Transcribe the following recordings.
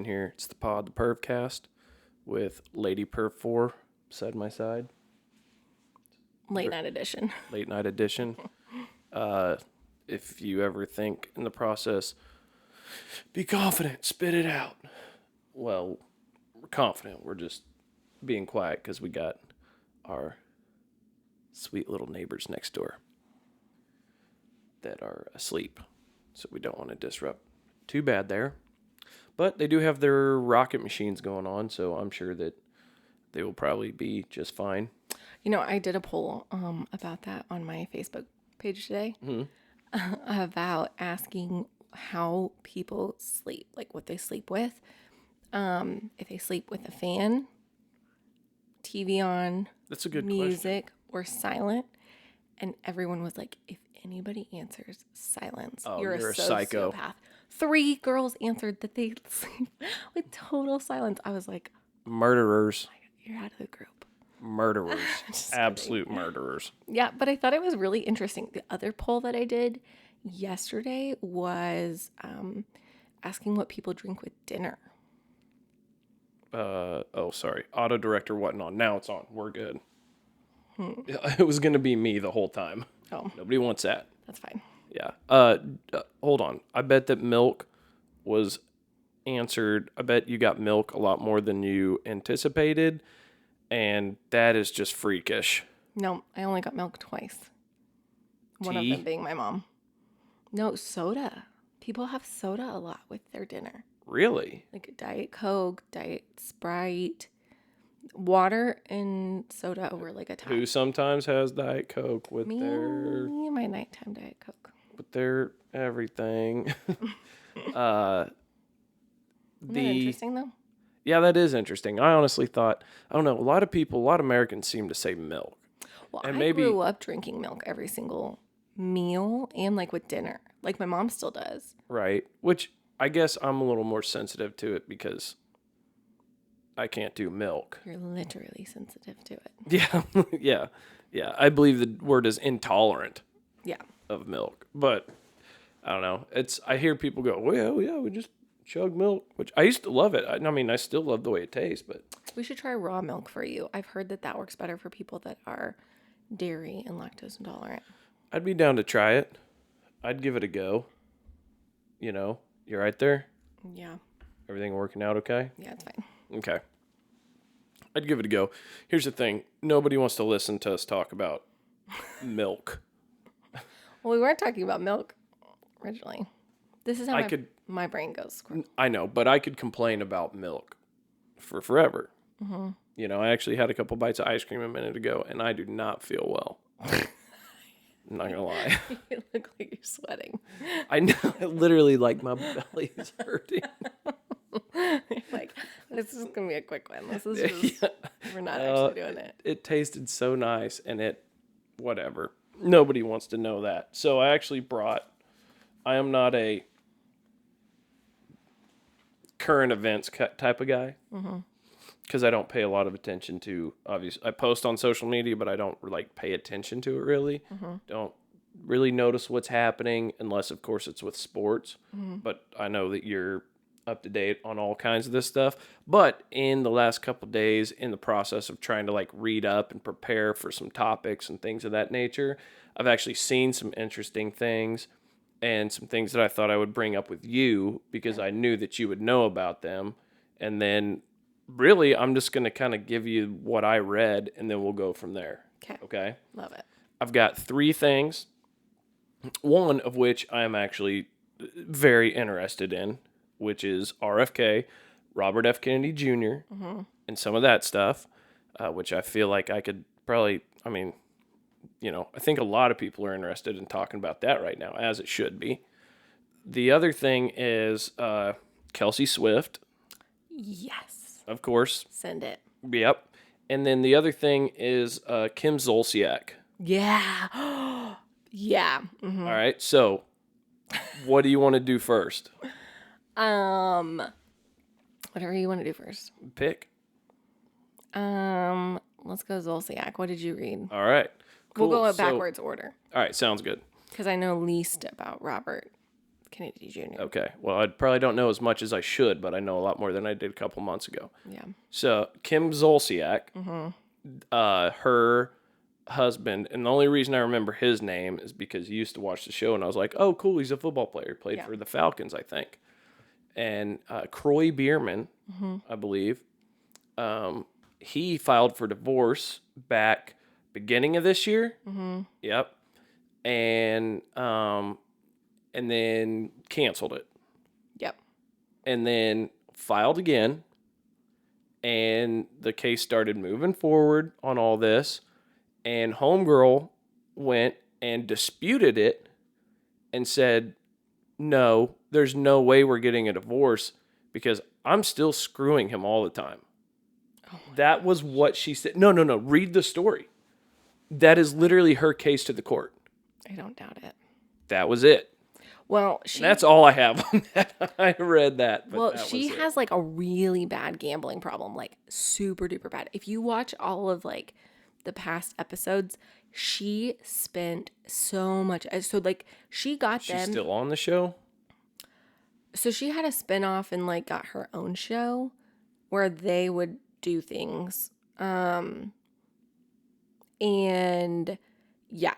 here. It's the Purvcast with Lady Purv 4 beside my side. Late night edition. Late night edition. If you ever think in the process, be confident, spit it out. Well, we're confident. We're just being quiet because we got our sweet little neighbors next door that are asleep. So we don't want to disrupt. Too bad there. But they do have their rocket machines going on, so I'm sure that they will probably be just fine. You know, I did a poll about that on my Facebook page today about asking how people sleep, like what they sleep with. If they sleep with a fan, TV on, That's a good music, or silent. And everyone was like, if anybody answers silence, you're a psycho. sociopath. 3 girls answered that they sleep with total silence. I was like, Murderers. you're out of the group. Murderers. Absolute murderers. Yeah, but I thought it was really interesting. The other poll that I did yesterday was asking what people drink with dinner. Sorry. Auto director wasn't on. Now it's on. We're good. It was going to be me the whole time. Oh. Nobody wants that. That's fine. Yeah. Hold on. I bet that milk was answered. I bet you got milk a lot more than you anticipated. And that is just freakish. No, I only got milk twice. One Tea? of them being my mom. No, soda. People have soda a lot with their dinner. Really? Like Diet Coke, Diet Sprite, water and soda over like a top. Who sometimes has Diet Coke with Me, my nighttime Diet Coke. with their everything. Isn't that interesting though? Yeah, that is interesting. I honestly thought, I don't know, a lot of Americans seem to say milk. Well, And I grew up drinking milk every single meal and like with dinner. Like my mom still does. Right. Which I guess I'm a little more sensitive to it because I can't do milk. You're literally sensitive to it. Yeah. Yeah. I believe the word is intolerant Yeah. of milk. But I don't know. I hear people go, well, yeah, we just chug milk, which I used to love it. I mean, I still love the way it tastes, but We should try raw milk for you. I've heard that works better for people that are dairy and lactose intolerant. I'd be down to try it. I'd give it a go. You know, you right there? Yeah. Everything working out okay? Yeah, it's fine. Okay. I'd give it a go. Here's the thing. Nobody wants to listen to us talk about milk. Well, we weren't talking about milk originally. This is how my brain goes. I know, but I could complain about milk for forever. Mm-hmm. You know, I actually had a couple bites of ice cream a minute ago, and I do not feel well. I'm not going to lie. You look like you're sweating. I know. Literally, like, my belly is hurting. Like, this is going to be a quick one. This is just, we're not actually doing it. It tasted so nice, and whatever. Nobody wants to know that. So I actually I am not a current events type of guy. Because I don't pay a lot of attention to, obviously, I post on social media, but I don't like pay attention to it really. Don't really notice what's happening unless, of course, it's with sports. But I know that you're up to date on all kinds of this stuff. But in the last couple of days, in the process of trying to like read up and prepare for some topics and things of that nature, I've actually seen some interesting things and some things that I thought I would bring up with you because I knew that you would know about them. And then really, I'm just going to kind of give you what I read, and then we'll go from there. Okay? Love it. I've got 3 things, one of which I am actually very interested in, which is RFK, Robert F. Kennedy Jr., and some of that stuff, which I feel like I could probably, I mean, you know, I think a lot of people are interested in talking about that right now, as it should be. The other thing is Kelce Swift. Yes. Of course. Send it. Yep. And then the other thing is Kim Zolciak. Yeah. Yeah. All right. So, what do you want to do first? Whatever you want to do first. Pick. Let's go Zolciak. What did you read? All right. Cool. We'll go backwards order. All right. Sounds good. Because I know least about Robert. Kennedy Jr. Okay. Well, I probably don't know as much as I should, but I know a lot more than I did a couple months ago. Yeah. So Kim Zolciak, her husband, and the only reason I remember his name is because he used to watch the show, and I was like, oh, cool, he's a football player. Played for the Falcons, I think. And Croy Bierman, I believe, he filed for divorce back beginning of this year. Yep. And then canceled it. Yep. And then filed again. And the case started moving forward on all this. And homegirl went and disputed it and said, no, there's no way we're getting a divorce because I'm still screwing him all the time. That was what she said. No. Read the story. That is literally her case to the court. I don't doubt it. That was it. Well, that's all I have on that. I read that. Well, she has like a really bad gambling problem, like super duper bad. If you watch all of like the past episodes, she spent so much. So like she's still on the show. So she had a spinoff and like got her own show where they would do things. And yeah,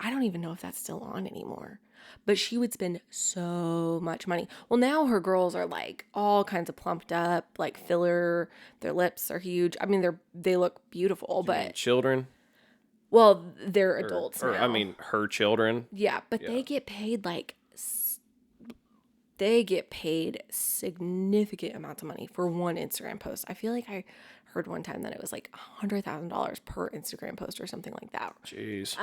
I don't even know if that's still on anymore. But she would spend so much money. Well, now her girls are like all kinds of plumped up, like filler. Their lips are huge. I mean, they look beautiful, but children. Well, they're adults now. I mean, her children. Yeah, but they get paid significant amounts of money for one Instagram post. I feel like I heard one time that it was like $100,000 per Instagram post or something like that. Jeez.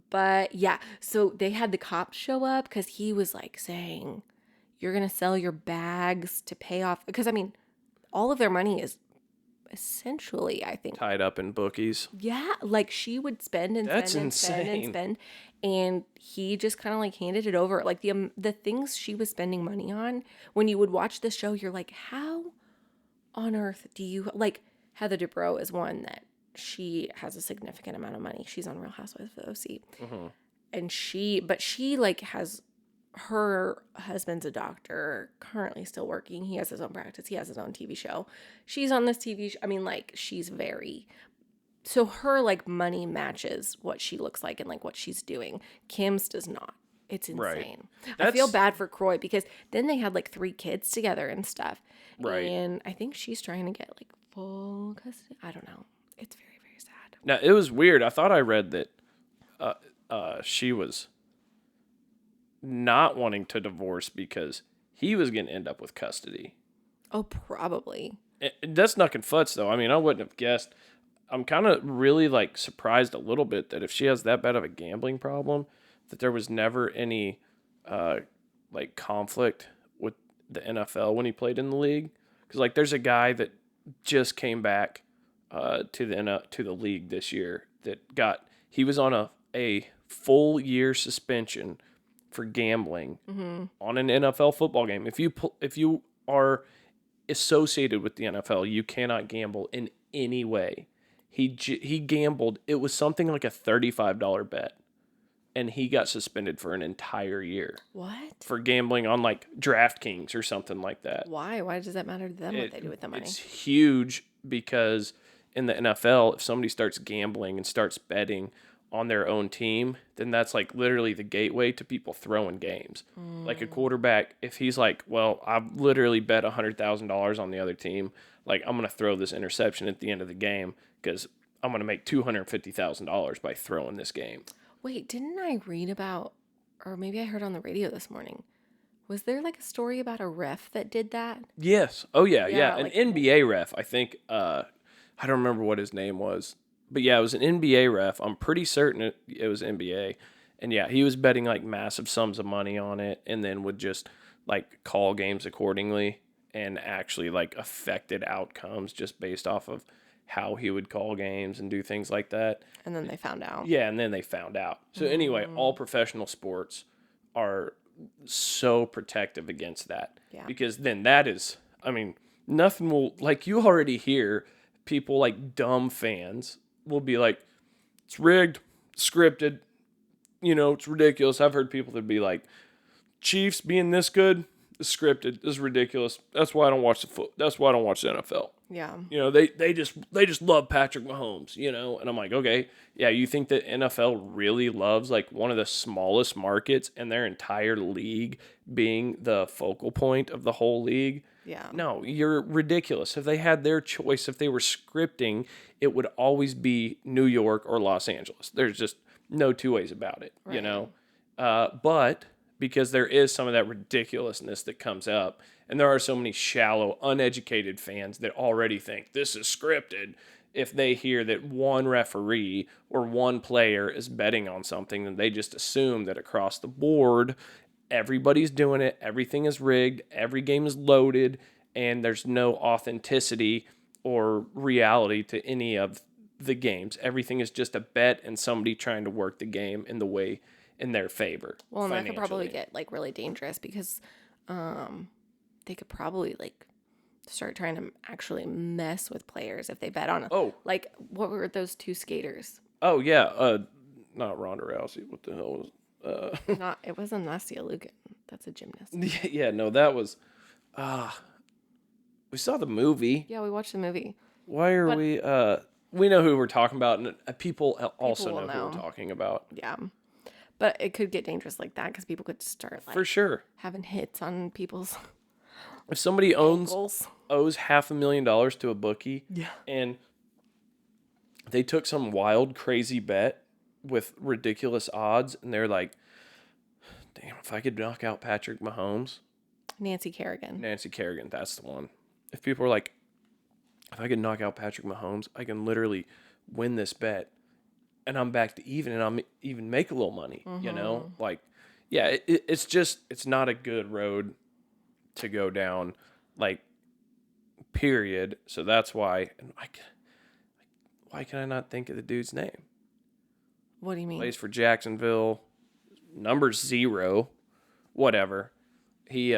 But yeah, so they had the cops show up because he was like saying, you're going to sell your bags to pay off. Because I mean, all of their money is essentially, I think, tied up in bookies. Yeah. Like she would spend and spend and spend and spend. And he just kind of like handed it over. Like the things she was spending money on, when you would watch the show, you're like, how on earth do you, like, Heather Dubrow is one that she has a significant amount of money. She's on Real Housewives of the OC. And she like has, her husband's a doctor, currently still working. He has his own practice. He has his own TV show. She's on this TV show. I mean, like, she's so her like money matches what she looks like and like what she's doing. Kim's does not. It's insane. Right. I feel bad for Croy because then they had like 3 kids together and stuff. Right. And I think she's trying to get like full custody. I don't know. It's very, very sad. Now, it was weird. I thought I read that she was not wanting to divorce because he was going to end up with custody. Oh, probably. That's not futz, though. I mean, I wouldn't have guessed. I'm kind of really like surprised a little bit that if she has that bad of a gambling problem, that there was never any like conflict with the NFL when he played in the league. Because like there's a guy that just came back to the league this year that he was on a full year suspension for gambling on an NFL football game. If you are associated with the NFL, you cannot gamble in any way. He gambled. It was something like a $35 bet, and he got suspended for an entire year. What? For gambling on like DraftKings or something like that. Why? Why does that matter to them what they do with the money? It's huge because in the NFL, if somebody starts gambling and starts betting on their own team, then that's like literally the gateway to people throwing games. Like a quarterback, if he's like, well, I've literally bet $100,000 on the other team, like I'm going to throw this interception at the end of the game because I'm going to make $250,000 by throwing this game. Wait, didn't I read about, or maybe I heard on the radio this morning, was there like a story about a ref that did that? Yes. Oh, yeah. Like, an NBA ref, I think. I don't remember what his name was. But yeah, it was an NBA ref. I'm pretty certain it was NBA. And yeah, he was betting like massive sums of money on it and then would just like call games accordingly and actually like affected outcomes just based off of how he would call games and do things like that. And then they found out. Yeah, and then they found out. So anyway, all professional sports are so protective against that. Yeah. Because then that is, I mean, nothing will, like you already hear people like dumb fans will be like, it's rigged, scripted, it's ridiculous. I've heard people that be like, Chiefs being this good is scripted. This is ridiculous. That's why I don't watch That's why I don't watch the NFL. Yeah. You know, they just love Patrick Mahomes, you know? And I'm like, okay, yeah, you think that NFL really loves like one of the smallest markets in their entire league being the focal point of the whole league? Yeah. No, you're ridiculous. If they had their choice, if they were scripting, it would always be New York or Los Angeles. There's just no two ways about it, you know? But because there is some of that ridiculousness that comes up, and there are so many shallow, uneducated fans that already think this is scripted. If they hear that one referee or one player is betting on something, then they just assume that across the board, everybody's doing it, everything is rigged, every game is loaded, and there's no authenticity or reality to any of the games. Everything is just a bet and somebody trying to work the game in the way in their favor. Well, and that could probably get like really dangerous because they could probably like start trying to actually mess with players if they bet on it. Oh, like what were those two skaters? Oh yeah, not Ronda Rousey. What the hell was? Not it wasn't Nastia Lukin. That's a gymnast. Yeah, no, that was. We saw the movie. Yeah, we watched the movie. Why are we? We know who we're talking about, and people also know who we're talking about. Yeah. But it could get dangerous like that because people could start like for sure having hits on people's. If somebody owes $500,000 to a bookie, yeah, and they took some wild, crazy bet with ridiculous odds, and they're like, "Damn, if I could knock out Patrick Mahomes." Nancy Kerrigan, that's the one. If people are like, if I could knock out Patrick Mahomes, I can literally win this bet, and I'm back to even, and I'm even make a little money. You know, like, yeah, it's not a good road to go down, like, period. So that's why. And why can I not think of the dude's name? What do you mean? Plays for Jacksonville, number 0, whatever. He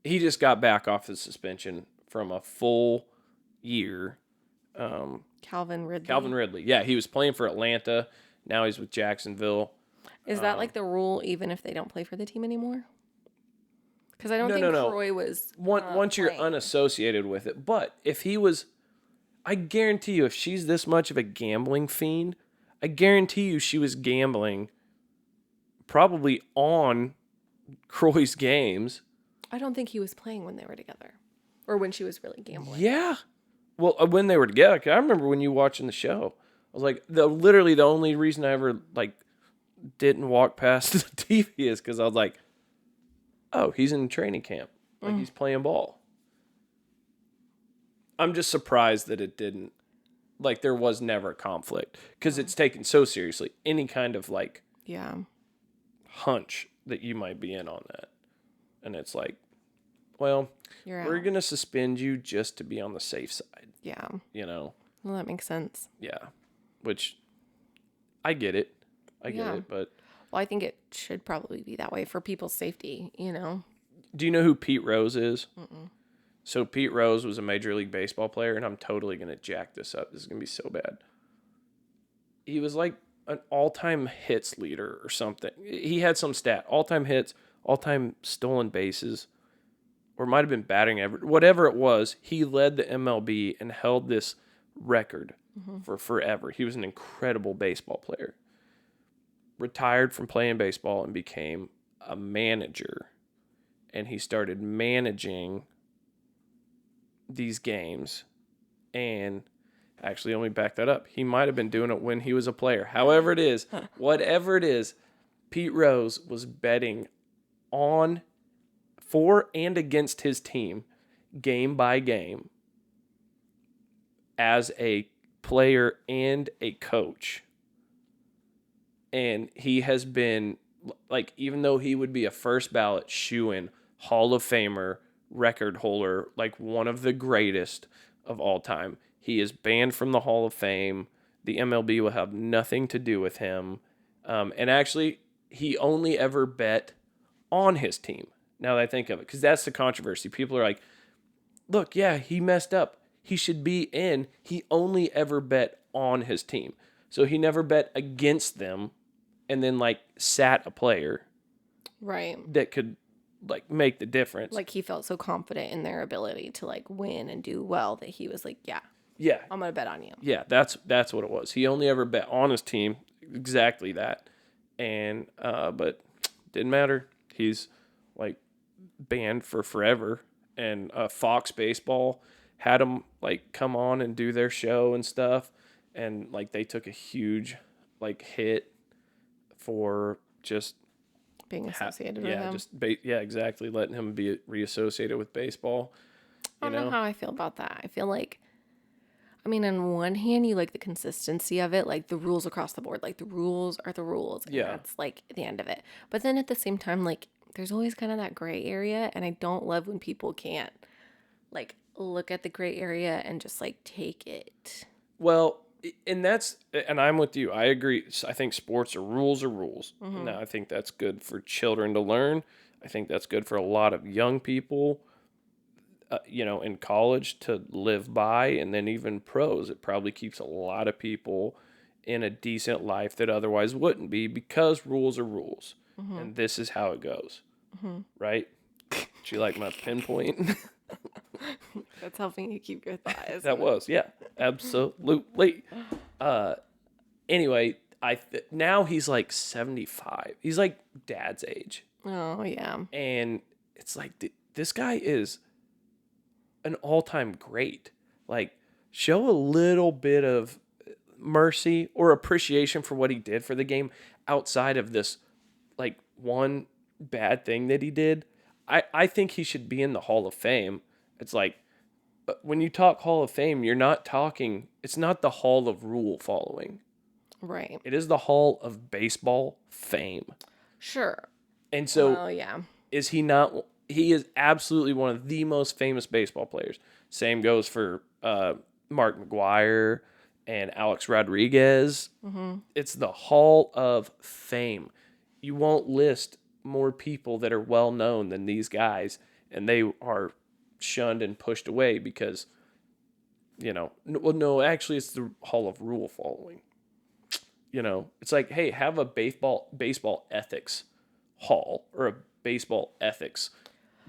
just got back off the suspension from a full year. Calvin Ridley. Yeah, he was playing for Atlanta. Now he's with Jacksonville. Is that like the rule even if they don't play for the team anymore? Because I don't think Troy was. Once you're unassociated with it. But if he was, I guarantee you, if she's this much of a gambling fiend, I guarantee you she was gambling probably on Croy's games. I don't think he was playing when they were together. Or when she was really gambling. Yeah. Well, when they were together, 'cause I remember when you watching the show, I was like, literally the only reason I ever like didn't walk past the TV is because I was like, oh, he's in training camp. Like, he's playing ball. I'm just surprised that it didn't, like, there was never a conflict. Because it's taken so seriously. Any kind of, like, hunch that you might be in on that. And it's like, well, we're going to suspend you just to be on the safe side. Yeah. You know? Well, that makes sense. Yeah. Which, I get it. I get it, but... Well, I think it should probably be that way for people's safety, you know? Do you know who Pete Rose is? Mm-mm. So Pete Rose was a Major League Baseball player, and I'm totally going to jack this up. This is going to be so bad. He was like an all-time hits leader or something. He had some stat. All-time hits, all-time stolen bases, or it might have been batting average. Whatever it was, he led the MLB and held this record for forever. He was an incredible baseball player. Retired from playing baseball and became a manager. And he started managing these games. And actually, let me back that up. He might have been doing it when he was a player. However it is, whatever it is, Pete Rose was betting on, for and against his team, game by game, as a player and a coach. And he has been, like, even though he would be a first ballot shoo-in, Hall of Famer, record holder, like one of the greatest of all time, he is banned from the Hall of Fame. The MLB will have nothing to do with him. And actually, he only ever bet on his team, now that I think of it, because that's the controversy. People are like, look, yeah, he messed up. He should be in. He only ever bet on his team. So he never bet against them and then, like, sat a player. Right. that could like make the difference. Like he felt so confident in their ability to like win and do well that he was like, yeah, I'm going to bet on you. Yeah, that's what it was. He only ever bet on his team, exactly that. And but didn't matter. He's like banned for forever. And Fox Baseball had him like come on and do their show and stuff, and like they took a huge like hit for just being associated with him. Exactly, letting him be reassociated with baseball. I don't know how I feel about that. I feel like, I mean, on one hand, you like the consistency of it, like the rules across the board, like the rules are the rules. And that's like the end of it. But then at the same time, like there's always kind of that gray area. And I don't love when people can't like look at the gray area and just like take it. Well, and I'm with you. I agree. I think sports are rules. Mm-hmm. Now, I think that's good for children to learn. I think that's good for a lot of young people. In college to live by, and then even pros. It probably keeps a lot of people in a decent life that otherwise wouldn't be, because rules are rules. Mm-hmm. And this is how it goes. Mm-hmm. Right? Do you like my pinpoint? That's helping you keep your thighs. That was, yeah. Absolutely. Anyway, now he's like 75. He's like dad's age. Oh, yeah. And it's like, this guy is an all-time great. Like, show a little bit of mercy or appreciation for what he did for the game outside of this like one bad thing that he did. I think he should be in the Hall of Fame. It's like, when you talk Hall of Fame, you're not talking, it's not the Hall of Rule following. Right. It is the Hall of Baseball Fame. Sure. And so, well, yeah. Is he not? He is absolutely one of the most famous baseball players. Same goes for Mark McGwire and Alex Rodriguez. Mm-hmm. It's the Hall of Fame. You won't list more people that are well known than these guys, and they are shunned and pushed away because, actually it's the Hall of Rule following. It's like, hey, have a baseball ethics hall or a baseball ethics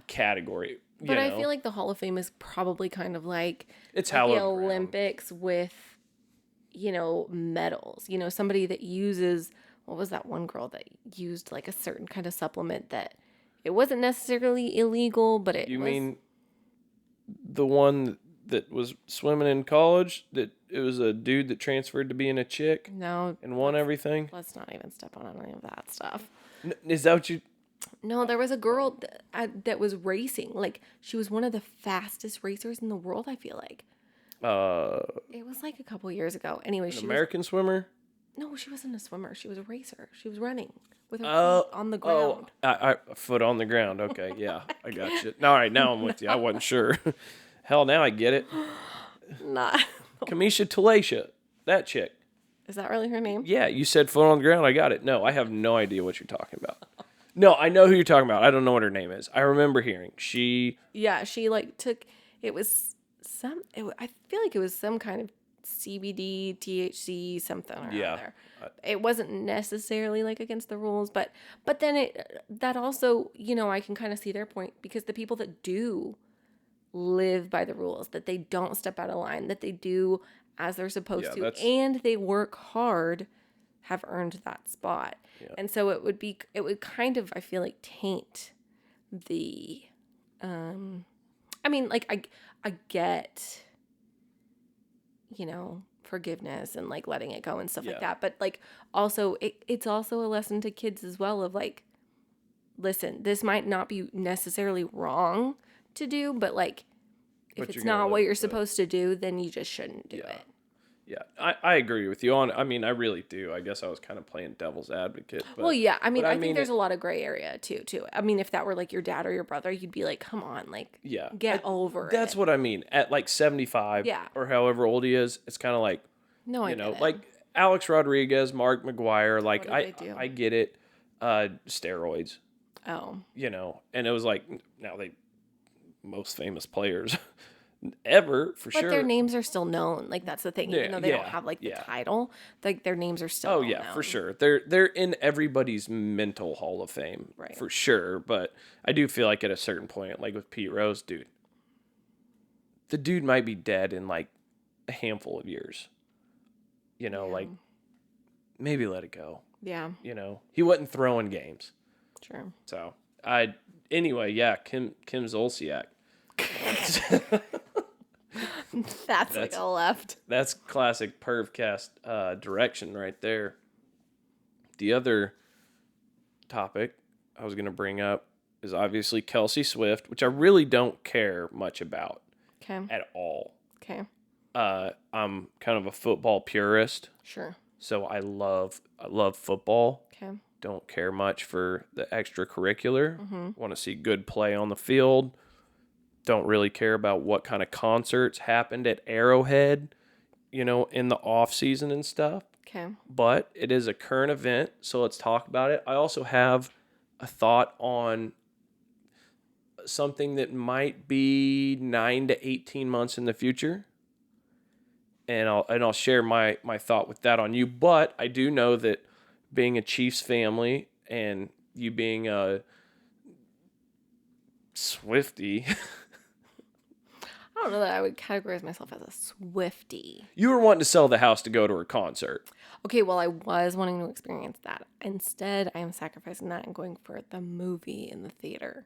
category. But I feel like the Hall of Fame is probably kind of like it's like the Olympics with, medals. Somebody that uses, what was that one girl that used like a certain kind of supplement that it wasn't necessarily illegal, but it was. You mean the one that was swimming in college, that it was a dude that transferred to being a chick? No. And won everything? Let's not even step on any of that stuff. Is that what you... No, there was a girl that was racing. Like, she was one of the fastest racers in the world, I feel like. It was like a couple years ago. Anyway, she was... American swimmer? No, she wasn't a swimmer. She was a racer. She was running with her feet on the ground. Foot on the ground. Okay, yeah. I got you. All right, now I'm with you. I wasn't sure. Hell, now I get it. Nah. Kamisha Talasha. That chick. Is that really her name? Yeah, you said foot on the ground. I got it. No, I have no idea what you're talking about. No, I know who you're talking about. I don't know what her name is. I remember hearing. Yeah, she like took, I feel like it was some kind of CBD, THC, something or other. It wasn't necessarily like against the rules, but then that also, I can kind of see their point, because the people that do live by the rules, that they don't step out of line, that they do as they're supposed to, and they work hard, have earned that spot. Yeah. And so it would kind of, I feel like, taint the, I get, forgiveness and like letting it go and stuff like that. But like also it's also a lesson to kids as well of like, listen, this might not be necessarily wrong to do, but like if it's not what you're supposed to do, then you just shouldn't do it. Yeah, I agree with you on. I mean, I really do. I guess I was kind of playing devil's advocate. But, well, yeah. I mean, I think there's a lot of gray area too. I mean, if that were like your dad or your brother, you'd be like, come on, like, get over it. That's what I mean. At like 75 or however old he is, it's kind of like, like Alex Rodriguez, Mark McGwire, like I get it. Steroids. Oh. And it was like, now most famous players ever, for But sure. their names are still known. Like, that's the thing. Even though they don't have, like, the title, like, their names are still known. For sure. They're in everybody's mental Hall of Fame, for sure. But I do feel like at a certain point, like with Pete Rose, dude, the dude might be dead in, like, a handful of years. You know, like, maybe let it go. Yeah. You know, he wasn't throwing games. True. So, anyway, Kim Zolciak. That's like a left. That's classic Purvcast direction right there. The other topic I was going to bring up is obviously Kelce Swift, which I really don't care much about at all. Okay. I'm kind of a football purist. Sure. So I love football. Okay. Don't care much for the extracurricular. Want to see good play on the field. Don't really care about what kind of concerts happened at Arrowhead, you know, in the off season and stuff. Okay. But it is a current event, so let's talk about it. I also have a thought on something that might be 9 to 18 months in the future. And I'll share my thought with that on you. But I do know that being a Chiefs family and you being a Swiftie, I don't know that I would categorize myself as a Swiftie. you were wanting to sell the house to go to her concert. Okay, well, I was wanting to experience that. Instead, I am sacrificing that and going for the movie in the theater.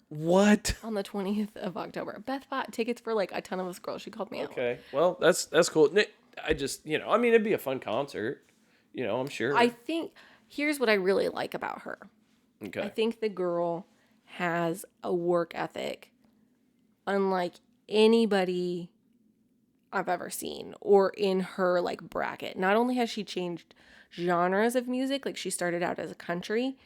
What? On the 20th of October. Beth bought tickets for like a ton of us girls. She called me out. Okay. Well, that's cool. I just, you know, I mean, it'd be a fun concert. You know, I'm sure. I think, here's what I really like about her. Okay. I think the girl has a work ethic unlike anybody I've ever seen or in her like bracket. Not only has she changed genres of music, like she started out as a country,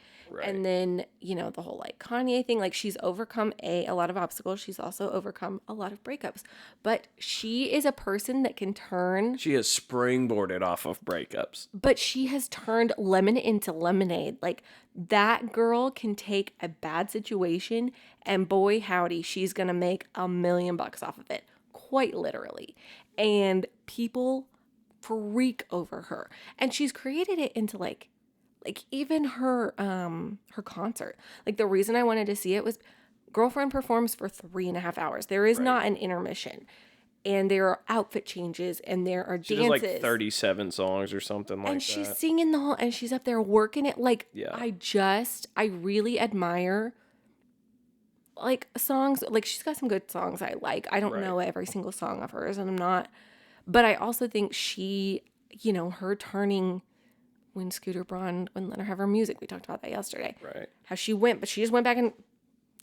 and then, you know, the whole like Kanye thing, like she's overcome a lot of obstacles. She's also overcome a lot of breakups, but she is a person that can turn. She has springboarded off of breakups. But she has turned lemon into lemonade. Like that girl can take a bad situation and boy howdy, she's going to make $1 million off of it. Quite literally. And people freak over her. And she's created it into like even her concert. Like the reason I wanted to see it was girlfriend performs for 3.5 hours. There is not an intermission. And there are outfit changes and there are dances. She does like 37 songs or something like that. And she's singing the whole, and she's up there working it. Like, I really admire like songs. Like she's got some good songs I like. I don't know every single song of hers and I'm not, but I also think she, you know, her turning when Scooter Braun wouldn't let her have her music. We talked about that yesterday. Right. How she went, but she just went back and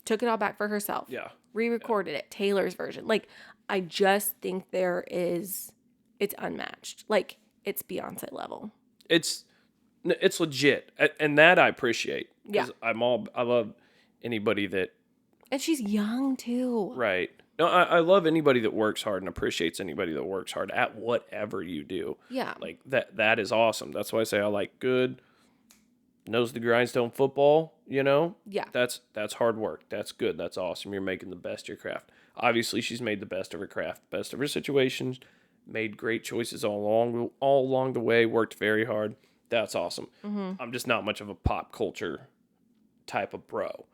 took it all back for herself. Yeah. Re-recorded it. Taylor's version. Like, I just think it's unmatched. Like, it's Beyonce level. It's legit. And that I appreciate. Yeah. I love anybody that. And she's young too. Right. No, I love anybody that works hard and appreciates anybody that works hard at whatever you do. Yeah. Like that is awesome. That's why I say I like good, nose to grindstone football, you know? Yeah. That's hard work. That's good. That's awesome. You're making the best of your craft. Obviously, she's made the best of her craft, best of her situations, made great choices all along the way, worked very hard. That's awesome. Mm-hmm. I'm just not much of a pop culture type of bro.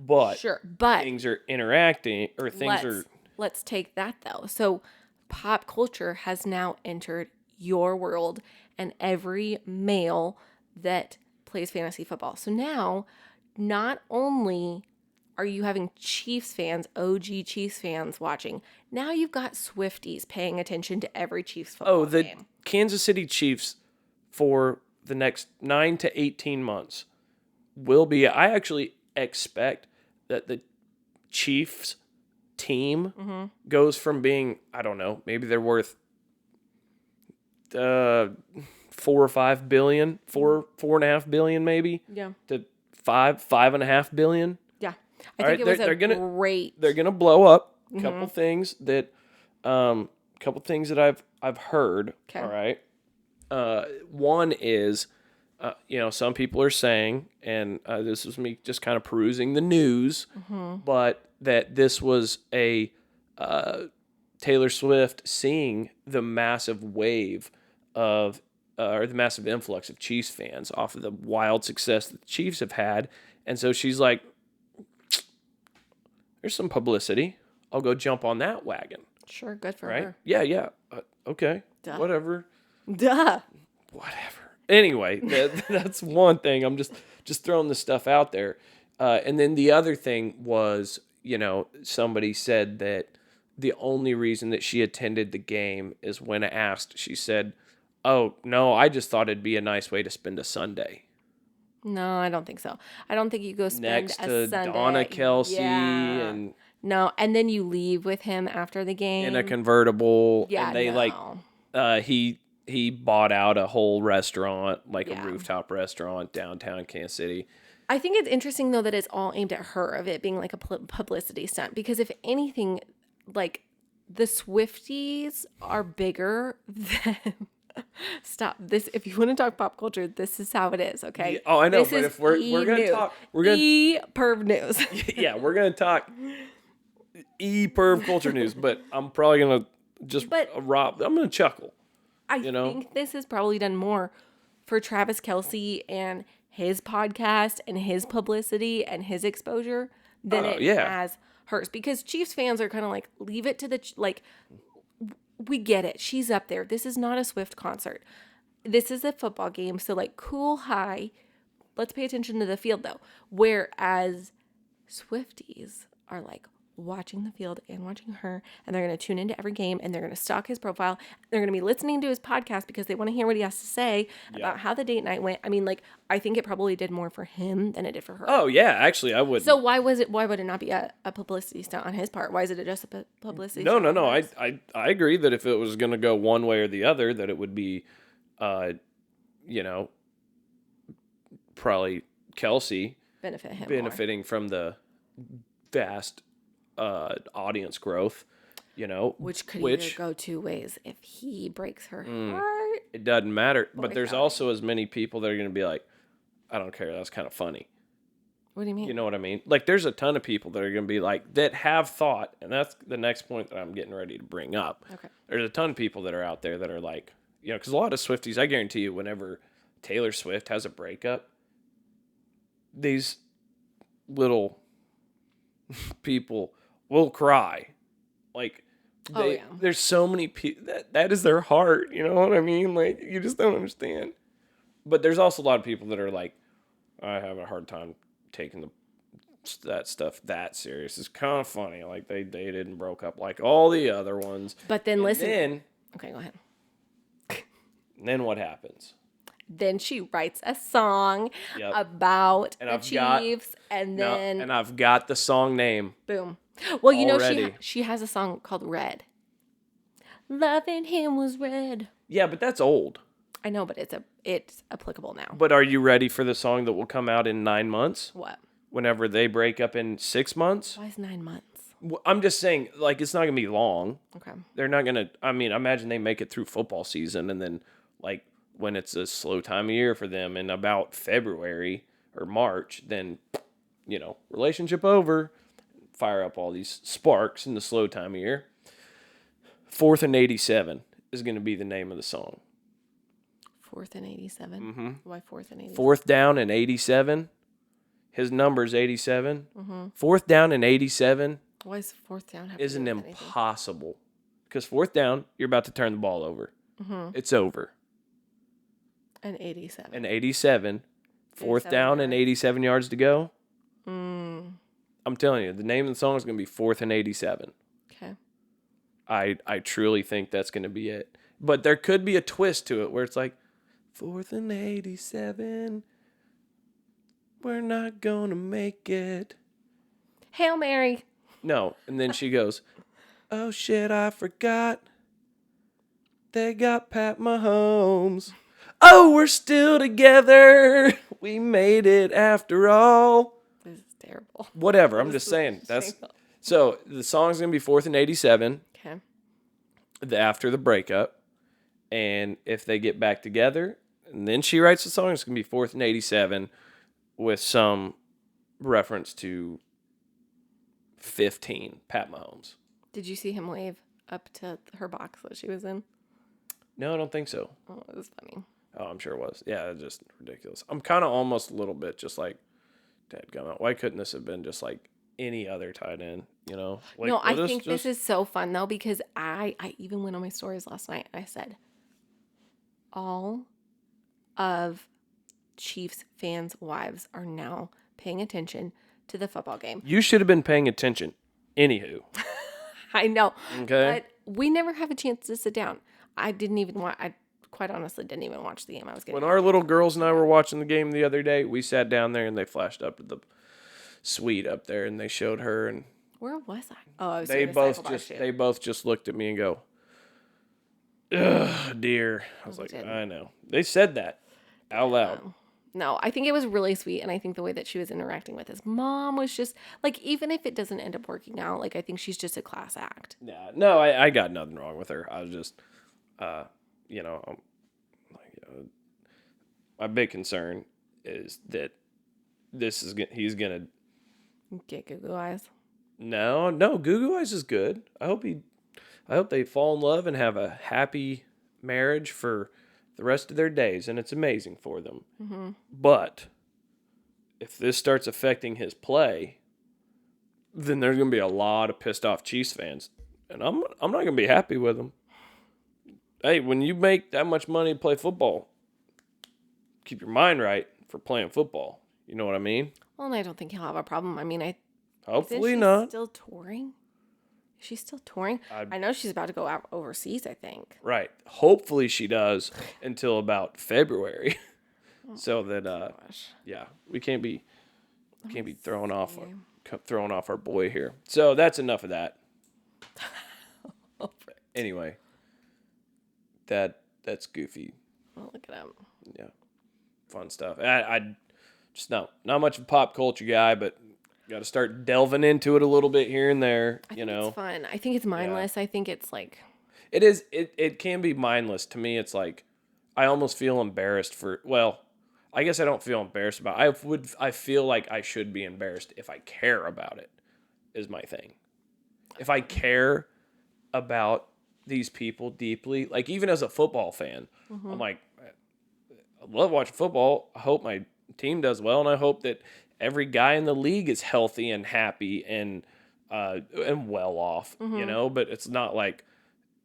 But things are interacting, or things are... Let's take that, though. So pop culture has now entered your world and every male that plays fantasy football. So now, not only are you having Chiefs fans, OG Chiefs fans watching, now you've got Swifties paying attention to every Chiefs football game. Kansas City Chiefs for the next 9 to 18 months will be... I actually expect that the Chiefs team goes from being, I don't know, maybe they're worth 4 or 5 billion, 4.5 billion maybe, to 5.5 billion. Yeah, I think it was they're great. They're gonna blow up. A couple things that, I've heard. Okay. All right. One is. You know, some people are saying, and this was me just kind of perusing the news, but that this was a Taylor Swift seeing the massive wave of, or the massive influx of Chiefs fans off of the wild success that the Chiefs have had. And so she's like, there's some publicity. I'll go jump on that wagon. Sure, good for Right? her. Yeah. Okay. Duh. Whatever. Duh. Whatever. Anyway, that's one thing. I'm just throwing this stuff out there. And then the other thing was, somebody said that the only reason that she attended the game is when asked, she said, "Oh, no, I just thought it'd be a nice way to spend a Sunday." No, I don't think so. I don't think you go spend Next a to Sunday. Donna Kelce Yeah. and No, and then you leave with him after the game. in a convertible. Yeah, and they no. he bought out a whole restaurant, like Yeah. a rooftop restaurant downtown Kansas City. I think it's interesting, though, that it's all aimed at her, of it being like a publicity stunt. Because if anything, like, the Swifties are bigger than... Stop this. If you want to talk pop culture, this is how it is, okay? Yeah, oh, I know, This but is if we're going to talk... We're gonna, Purv news. yeah, we're going to talk Purv culture news, but I'm probably going to just... I'm going to chuckle. I think this is probably done more for Travis Kelce and his podcast and his publicity and his exposure than it has hers. Because Chiefs fans are kind of like, leave it to the... we get it. She's up there. This is not a Swift concert. This is a football game. So, cool high. Let's pay attention to the field, though. Whereas Swifties are, watching the field and watching her. And they're going to tune into every game. And they're going to stalk his profile. They're going to be listening to his podcast because they want to hear what he has to say about how the date night went. I mean, I think it probably did more for him than it did for her. Oh, yeah. Actually, I would. So why would it not be a publicity stunt on his part? Why is it just a publicity stunt? No. I agree that if it was going to go one way or the other, that it would be, probably Kelce benefiting from the vast audience growth, which could either go two ways. If he breaks her heart, it doesn't matter. But there's also as many people that are going to be like, I don't care. That's kind of funny. What do you mean? You know what I mean? There's a ton of people that are going to be like, that have thought, and that's the next point that I'm getting ready to bring up. Okay. There's a ton of people that are out there that are like, because a lot of Swifties, I guarantee you, whenever Taylor Swift has a breakup, these little people will cry. There's so many people that is their heart. You know what I mean? You just don't understand. But there's also a lot of people that are like, I have a hard time taking that stuff that serious. It's kind of funny. They dated and broke up like all the other ones. But then listen. Okay, go ahead. And then what happens? Then she writes a song about the Chiefs, and I've got the song name. Boom. Well, she has a song called Red. Loving him was red. Yeah, but that's old. I know, but it's applicable now. But are you ready for the song that will come out in 9 months? What? Whenever they break up in 6 months? Why is 9 months? I'm just saying, it's not going to be long. Okay. They're not going to, I imagine they make it through football season, and then, when it's a slow time of year for them in about February or March, then, relationship over. Fire up all these sparks in the slow time of year. 4th and 87 is going to be the name of the song. 4th and 87? Mm-hmm. Why 4th and 87? 4th down and 87. His number's 87. Mm-hmm. 4th down and 87. Why is 4th down have isn't impossible. Because 4th down, you're about to turn the ball over. Mm-hmm. It's over. And 87. And 87. 4th down and 87 yards to go. I'm telling you, the name of the song is going to be 4th and 87. Okay. I truly think that's going to be it. But there could be a twist to it where it's 4th and 87. We're not going to make it. Hail Mary. No. And then she goes, oh shit, I forgot. They got Pat Mahomes. Oh, we're still together. We made it after all. This is terrible. Whatever. I'm just saying. So the song's going to be 4th and 87. Okay. After the breakup. And if they get back together, and then she writes the song, it's going to be 4th and 87 with some reference to 15, Pat Mahomes. Did you see him wave up to her box that she was in? No, I don't think so. Oh, it was funny. Oh, I'm sure it was. Yeah, it's just ridiculous. I'm kind of almost a little bit just like, dadgummit, why couldn't this have been just like any other tight end, you know? Like, No, I think this is so fun, though, because I even went on my stories last night and I said, all of Chiefs fans' wives are now paying attention to the football game. You should have been paying attention. Anywho. I know. Okay. But we never have a chance to sit down. I quite honestly didn't even watch the game. I was getting When our little girls and I were watching the game the other day, we sat down there and they flashed up to the suite up there and they showed her, and where was I? Oh, I was they both just looked at me and go, ugh, dear. I was like, I know. They said that out loud. No, I think it was really sweet, and I think the way that she was interacting with his mom was just like, even if it doesn't end up working out, like I think she's just a class act. Yeah, no, I got nothing wrong with her. I was just, my big concern is that he's gonna get Goo Eyes. No, Goo Eyes is good. I hope they fall in love and have a happy marriage for the rest of their days, and it's amazing for them. Mm-hmm. But if this starts affecting his play, then there's going to be a lot of pissed off Chiefs fans, and I'm not going to be happy with them. Hey, when you make that much money to play football, keep your mind right for playing football. You know what I mean? Well, and I don't think he'll have a problem. I mean, hopefully not. Still touring? Is she still touring? I know she's about to go out overseas, I think. Right. Hopefully she does until about February. So that yeah, we can't be throwing off our boy here. So that's enough of that. Anyway, that's goofy. I'll look it up. Yeah. Fun stuff. I just not much of a pop culture guy, but got to start delving into it a little bit here and there, I think it's fun. I think it's mindless. Yeah. I think it's like... It is. It can be mindless. To me, it's like, I almost feel embarrassed for... Well, I guess I don't feel embarrassed about it. I feel like I should be embarrassed if I care about it, is my thing. If I care about these people deeply, like even as a football fan, mm-hmm. I'm like, I love watching football. I hope my team does well, and I hope that every guy in the league is healthy and happy and well off, mm-hmm. But it's not like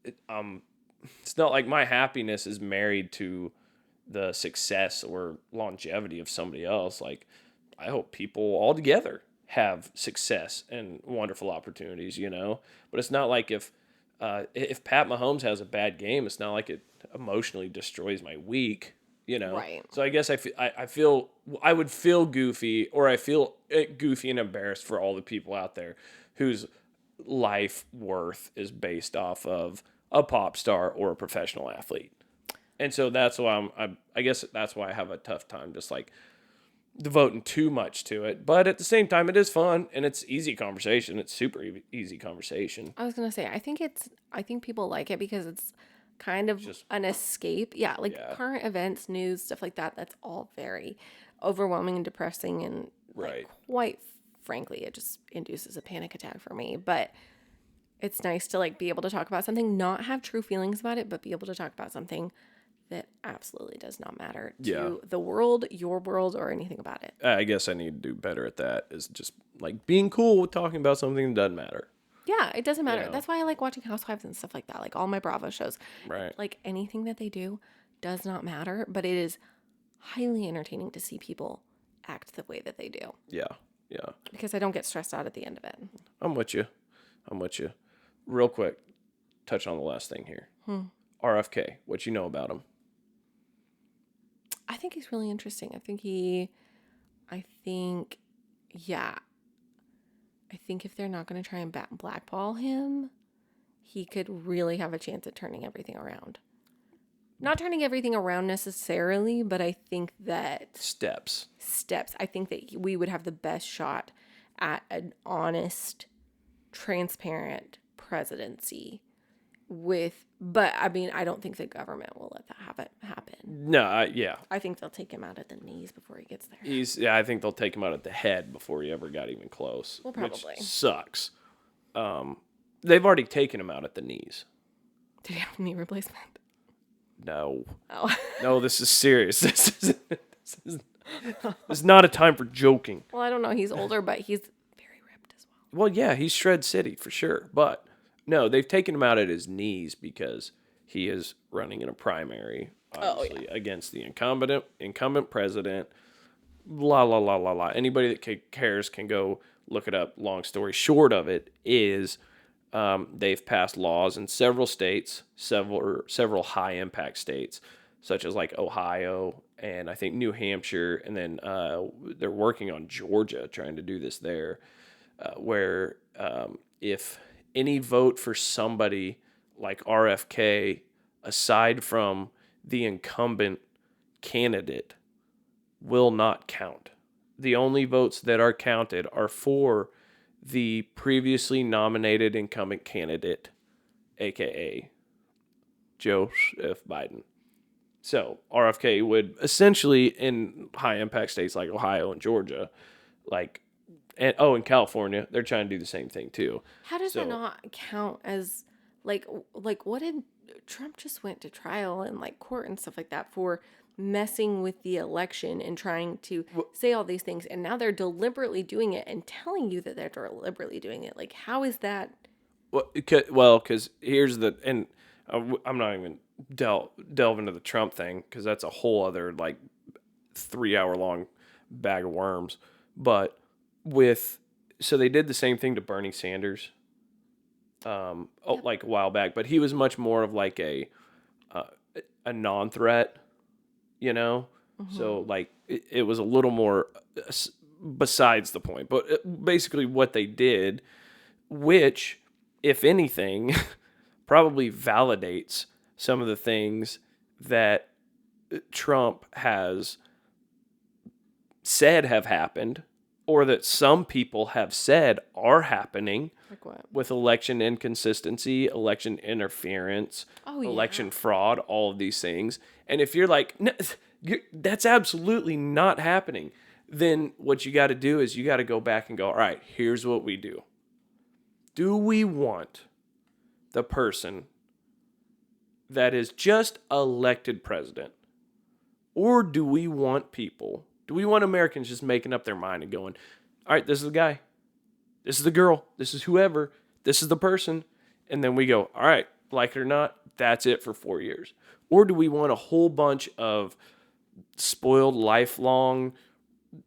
it's not like my happiness is married to the success or longevity of somebody else. Like, I hope people all together have success and wonderful opportunities, But it's not like if Pat Mahomes has a bad game, it's not like it emotionally destroys my week. Right. So I guess I would feel goofy, or I feel goofy and embarrassed for all the people out there whose life worth is based off of a pop star or a professional athlete. And so that's why I guess that's why I have a tough time just like devoting too much to it. But at the same time, it is fun and it's easy conversation. It's super easy conversation. I was going to say, I think people like it because it's kind of just an escape. Yeah, current events, news, stuff like that. That's all very overwhelming and depressing, and right. Quite frankly, it just induces a panic attack for me. But it's nice to be able to talk about something, not have true feelings about it, but be able to talk about something that absolutely does not matter to the world, your world, or anything about it. I guess I need to do better at that. Is just being cool with talking about something that doesn't matter. Yeah, it doesn't matter. That's why I like watching Housewives and stuff like that. All my Bravo shows. Right. Anything that they do does not matter, but it is highly entertaining to see people act the way that they do. Yeah. Because I don't get stressed out at the end of it. I'm with you. Real quick, touch on the last thing here. RFK, what you know about him? I think he's really interesting. I think if they're not going to try and blackball him, he could really have a chance at turning everything around. Not turning everything around necessarily, but I think that... Steps. I think that we would have the best shot at an honest, transparent presidency but I don't think the government will let that happen. No, yeah. I think they'll take him out at the knees before he gets there. I think they'll take him out at the head before he ever got even close. Well, probably. Which sucks. They've already taken him out at the knees. Did he have a knee replacement? No. Oh. No, this is serious. This is not a time for joking. Well, I don't know. He's older, but he's very ripped as well. Well, yeah, he's Shred City for sure. But no, they've taken him out at his knees because he is running in a primary, obviously, against the incumbent president. La, la, la, la, la. Anybody that cares can go look it up. Long story short of it is... they've passed laws in several states, several high-impact states, such as like Ohio and I think New Hampshire, and then they're working on Georgia, trying to do this there, where if any vote for somebody like RFK, aside from the incumbent candidate, will not count. The only votes that are counted are for the previously nominated incumbent candidate, a.k.a. Joe F. Biden. So RFK would essentially, in high-impact states like Ohio and Georgia, in California, they're trying to do the same thing too. How does that not count as, like what did Trump just went to trial and like court and stuff like that for messing with the election and trying to say all these things, and now they're deliberately doing it and telling you that they're deliberately doing it. Like, how is that? Well, because here's and I'm not even delve into the Trump thing because that's a whole other 3-hour long bag of worms. But so they did the same thing to Bernie Sanders, like a while back, but he was much more of like a non-threat. Mm-hmm. So it was a little more besides the point, but basically what they did, which, if anything, probably validates some of the things that Trump has said have happened, or that some people have said are happening. Like what? With election inconsistency, election interference, election fraud, all of these things. And if you're like, no, that's absolutely not happening, then what you got to do is you got to go back and go, all right, here's what we do. Do we want the person that is just elected president? Or do we want Americans just making up their mind and going, all right, this is the guy, this is the girl, this is whoever, this is the person. And then we go, all right, like it or not, that's it for 4 years. Or do we want a whole bunch of spoiled, lifelong,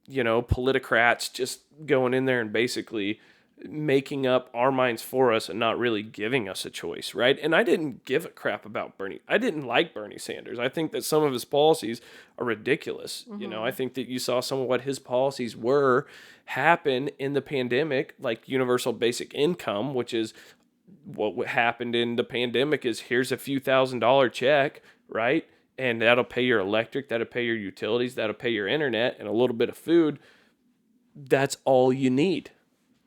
politicrats just going in there and basically making up our minds for us and not really giving us a choice, right? And I didn't give a crap about Bernie. I didn't like Bernie Sanders. I think that some of his policies are ridiculous. Mm-hmm. I think that you saw some of what his policies happen in the pandemic, like universal basic income, which is what happened in the pandemic is here's a few $1,000 check, right? And that'll pay your electric, that'll pay your utilities, that'll pay your internet and a little bit of food. That's all you need.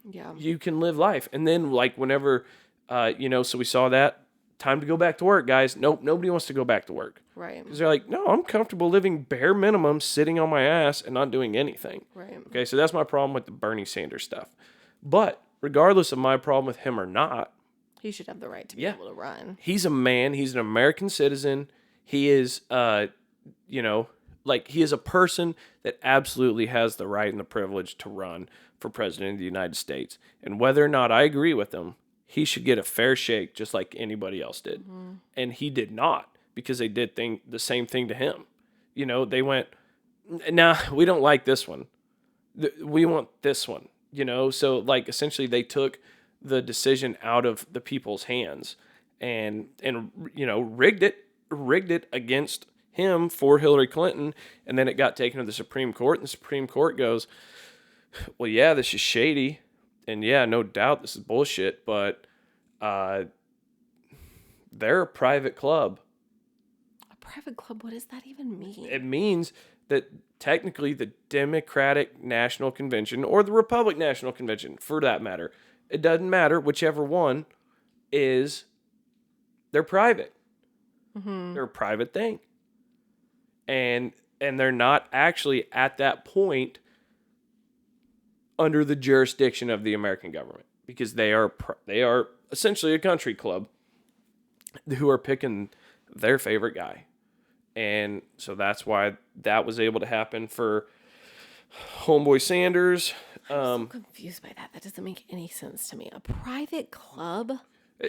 Yeah. You can live life. And then whenever, so we saw that, time to go back to work, guys. Nope, nobody wants to go back to work. Right. Because they're like, no, I'm comfortable living bare minimum, sitting on my ass and not doing anything. Right. Okay, so that's my problem with the Bernie Sanders stuff. But regardless of my problem with him or not, he should have the right to be able to run. He's a man. He's an American citizen. He is, he is a person that absolutely has the right and the privilege to run for president of the United States. And whether or not I agree with him, he should get a fair shake just like anybody else did. Mm-hmm. And he did not, because they did the same thing to him. They went, nah, we don't like this one. We want this one, So essentially they took the decision out of the people's hands and rigged it against him for Hillary Clinton, and then it got taken to the Supreme Court, and the Supreme Court goes, well, yeah, this is shady, and yeah, no doubt this is bullshit, but they're a private club. A private club? What does that even mean? It means that technically the Democratic National Convention, or the Republican National Convention, for that matter, it doesn't matter, whichever one is, they're private. Mm-hmm. They're a private thing. And they're not actually at that point under the jurisdiction of the American government, because they are essentially a country club who are picking their favorite guy. And so that's why that was able to happen for homeboy Sanders. I'm so confused by that. That doesn't make any sense to me. A private club?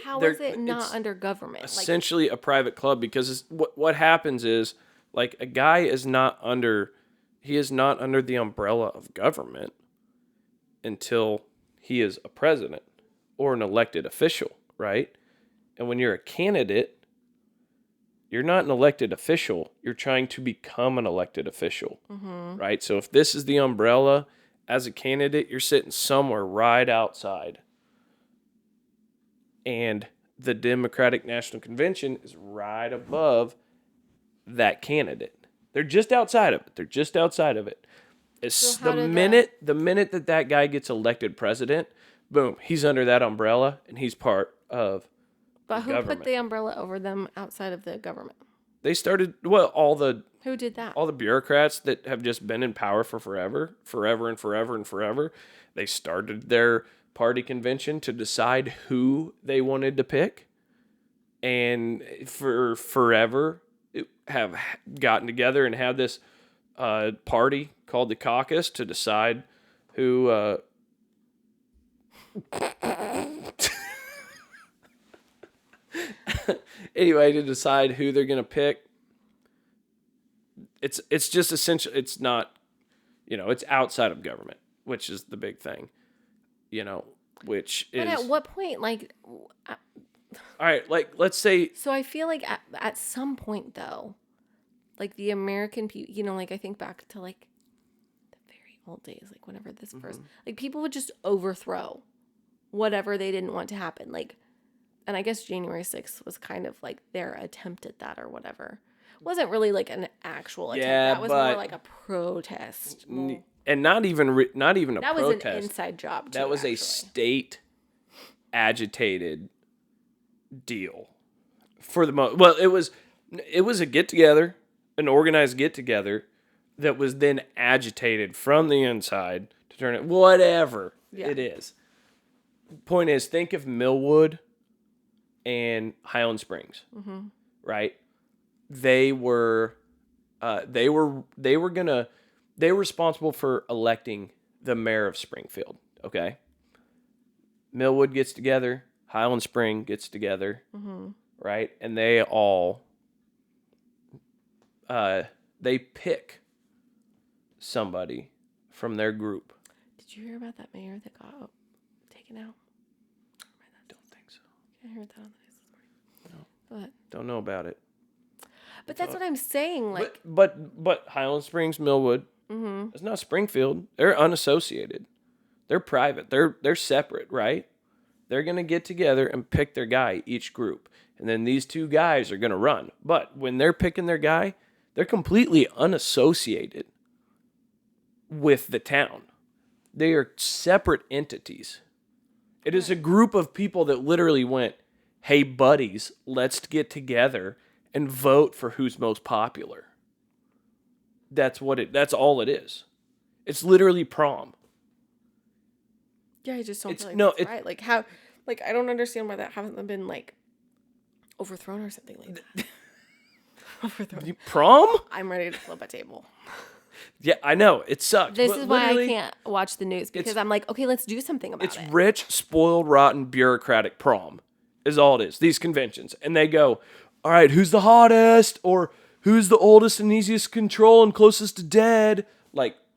How is it not under government? Essentially a private club, because what happens is, like, a guy is not under the umbrella of government until he is a president or an elected official, right? And when you're a candidate, you're not an elected official. You're trying to become an elected official, right? So if this is the umbrella, as a candidate, you're sitting somewhere right outside. And the Democratic National Convention is right above that candidate. They're just outside of it. It's So the minute that guy gets elected president, boom, he's under that umbrella and he's part of But who government. put the umbrella over them outside of the government? They started, Who did that? all the bureaucrats that have just been in power for forever. They started their party convention to decide who they wanted to pick. And for forever, have gotten together and had this party called the caucus to decide who... anyway, to decide who they're going to pick. It's just essential. It's not, it's outside of government, which is the big thing, which is... But at what point, all right, let's say... So I feel like at some point, though, like the American people, I think back to the very old days, whenever this first, people would just overthrow whatever they didn't want to happen. And I guess January 6th was kind of their attempt at that or whatever. It wasn't really an actual attempt. Yeah, that was more like a protest. And not even a protest. That was an inside job, too, that was actually. a state agitated deal for the most. Well, it was a get together, an organized get together that was then agitated from the inside to turn it whatever it is. Point is, think of Millwood and Highland Springs, right? They were responsible for electing the mayor of Springfield. Okay, Millwood gets together, Highland Spring gets together, right? And they all they pick somebody from their group. Did you hear about that mayor that got taken out? Don't think so. I heard that on the news this morning. No. But Don't know about it. But that's what I'm saying. But Highland Springs, Millwood, it's not Springfield. They're unassociated. They're private. They're separate, right? They're gonna get together and pick their guy, each group, and then these two guys are gonna run. But when they're picking their guy, they're completely unassociated with the town. They are separate entities. It is a group of people that literally went, "Hey, buddies, let's get together and vote for who's most popular." That's all it is. It's literally prom. yeah, I just don't feel like that's right. How, I don't understand why that hasn't been overthrown or something like that. Overthrown. Prom? I'm ready to flip a table. Yeah, I know. It sucks. This is why I can't watch the news, because I'm like, okay, let's do something about it. It's rich, spoiled, rotten, bureaucratic prom is all it is. These conventions. And they go, all right, who's the hottest? Or who's the oldest and easiest to control and closest to dead?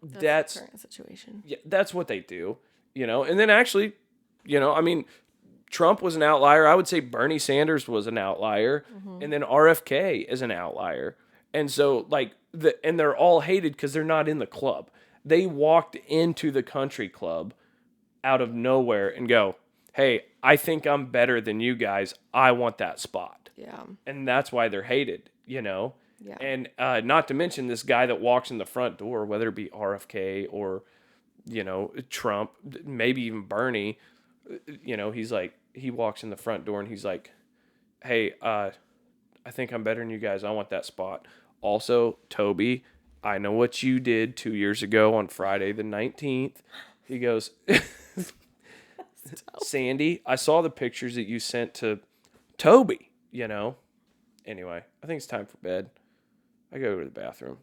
That's the current situation. Yeah, that's what they do, And then actually, Trump was an outlier. I would say Bernie Sanders was an outlier. And then RFK is an outlier. And so, and they're all hated because they're not in the club. They walked into the country club out of nowhere and go, hey, I think I'm better than you guys. I want that spot. Yeah. And that's why they're hated, Yeah. And not to mention this guy that walks in the front door, whether it be RFK or, Trump, maybe even Bernie, he walks in the front door and he's like, hey, I think I'm better than you guys. I want that spot. Also, Toby, I know what you did 2 years ago on Friday the 19th. He goes, Sandy, I saw the pictures that you sent to Toby, Anyway, I think it's time for bed. I gotta go to the bathroom.